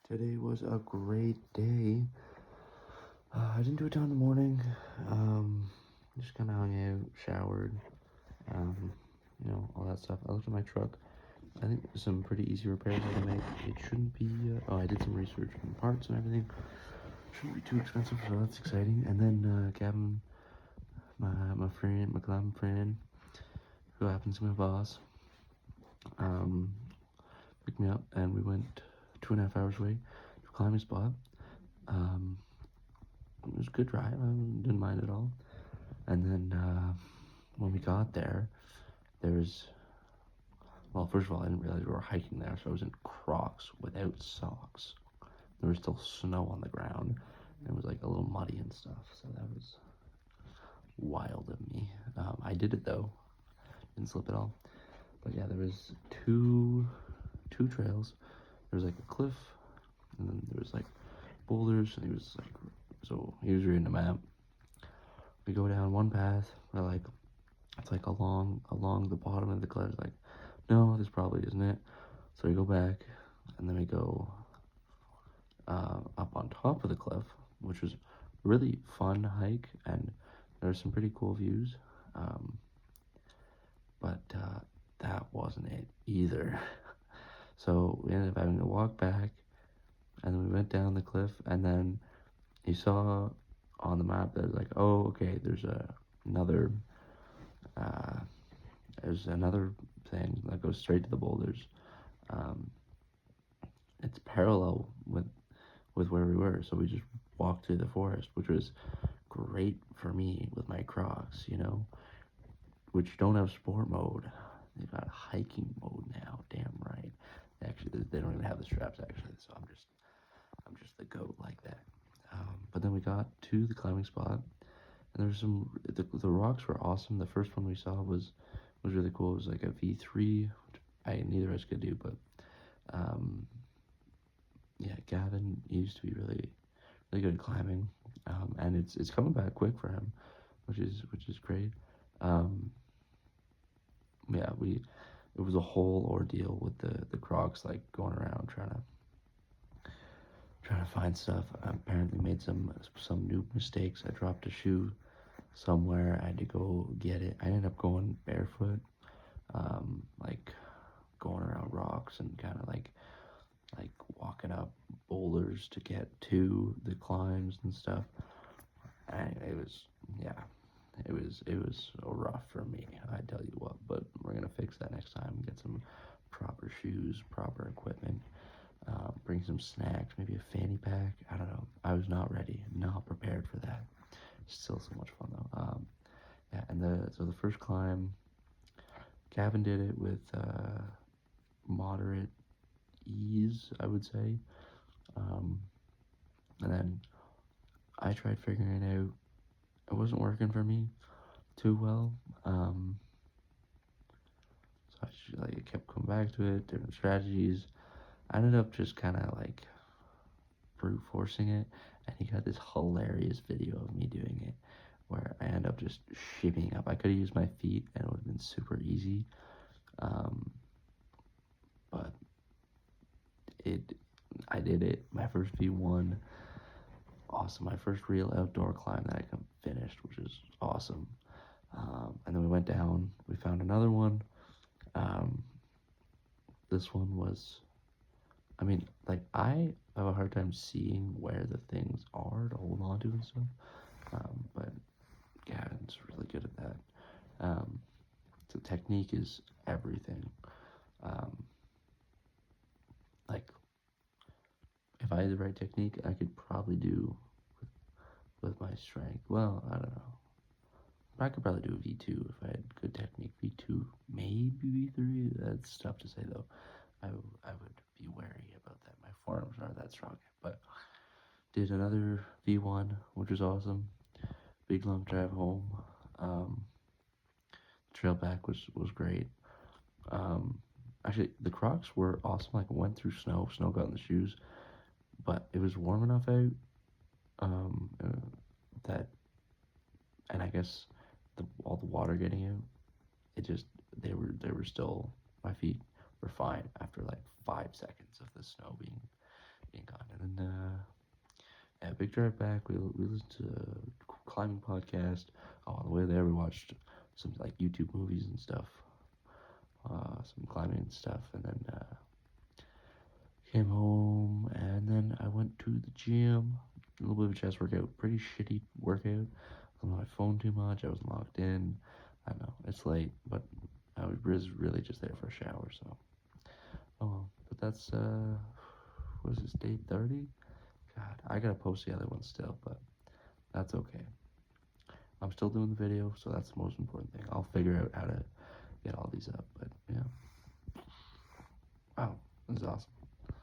Today was a great day. I didn't do a ton in the morning. Just kind of hung out, showered, all that stuff. I looked at my truck. I think there's some pretty easy repairs I can make. It shouldn't be. I did some research on parts and everything. Shouldn't be too expensive, so that's exciting. And then Gavin, my friend, my climb friend, who happens to be my boss, um, picked me up, and we went 2.5 hours away to a climbing spot. Um, it was a good drive. I didn't mind at all. And then when we got there, there was, well, first of all, I didn't realize we were hiking there, so I was in Crocs without socks. There was still snow on the ground, and it was like a little muddy and stuff, so that was wild of me. I did it though, didn't slip at all. But yeah, there was two trails. There was like a cliff, and then there was like boulders, and he was reading the map. We go down one path, we're like, it's like along the bottom of the cliff, like, no, this probably isn't it. So we go back, and then we go up on top of the cliff, which was a really fun hike, and there's some pretty cool views. But that wasn't it either. So we ended up having to walk back, and then we went down the cliff, and then you saw on the map that was like, oh, okay, another uh, there's another thing that goes straight to the boulders. Um, it's parallel with where we were, so we just walked through the forest, which was great for me with my Crocs, which don't have sport mode. They got hiking mode now. Damn right. Actually, they don't even have the straps actually, so I'm just the goat like that. But then we got to the climbing spot, and there was the rocks were awesome. The first one we saw was really cool. It was like a V3, which neither of us could do, but um, yeah, Gavin used to be really good at climbing, and it's coming back quick for him, which is great. Um, yeah, it was a whole ordeal with the Crocs, like going around trying to find stuff. I apparently made some new mistakes. I dropped a shoe somewhere. I had to go get it. I ended up going barefoot, like going around rocks and kind of like walking up boulders to get to the climbs and stuff. And it was, yeah, it was rough for me, I tell you what. But we're gonna fix that next time. Get some proper shoes, proper equipment. Bring some snacks, maybe a fanny pack. I don't know. I was not ready, not prepared for that. Still so much fun though. Yeah, and the first climb, Gavin did it with moderate ease, I would say. Um, and then I tried figuring it out. It wasn't working for me too well. So I kept coming back to it, different strategies. I ended up just kind of like brute forcing it, and he got this hilarious video of me doing it where I end up just shimmying up. I could have used my feet and it would have been super easy, um, but it I did it. My first V1, awesome. My first real outdoor climb that I finished, which is awesome. And then we went down. We found another one. Um, this one was, I mean, like I have a hard time seeing where the things are to hold on to and stuff. But Gavin's really good at that. Um, so technique is everything. Um, like if I had the right technique, I could probably do with my strength. Well, I don't know. I could probably do a V2 if I had good technique. V2, maybe V3. That's tough to say though. I would be wary about that. My forearms aren't that strong. But did another V1, which was awesome. Big long drive home. Um, Trail back was great. Um, Actually, the Crocs were awesome. Like went through snow got in the shoes, but it was warm enough out that, and I guess all the water getting out, it just they were still, my feet were fine after like 5 seconds of the snow being gone. And then, yeah, big drive back. We listened to a climbing podcast. Oh, on the way there, we watched some like YouTube movies and stuff, some climbing and stuff, and then came home, and then I went to the gym. A little bit of a chest workout, pretty shitty workout. I was on my phone too much. I was locked in. I know it's late, but I was really just there for a shower. So, oh well. But that's what is this, day 30? God, I gotta post the other one still, but that's okay. I'm still doing the video, so that's the most important thing. I'll figure out how to get all these up, but yeah. Wow, this is awesome.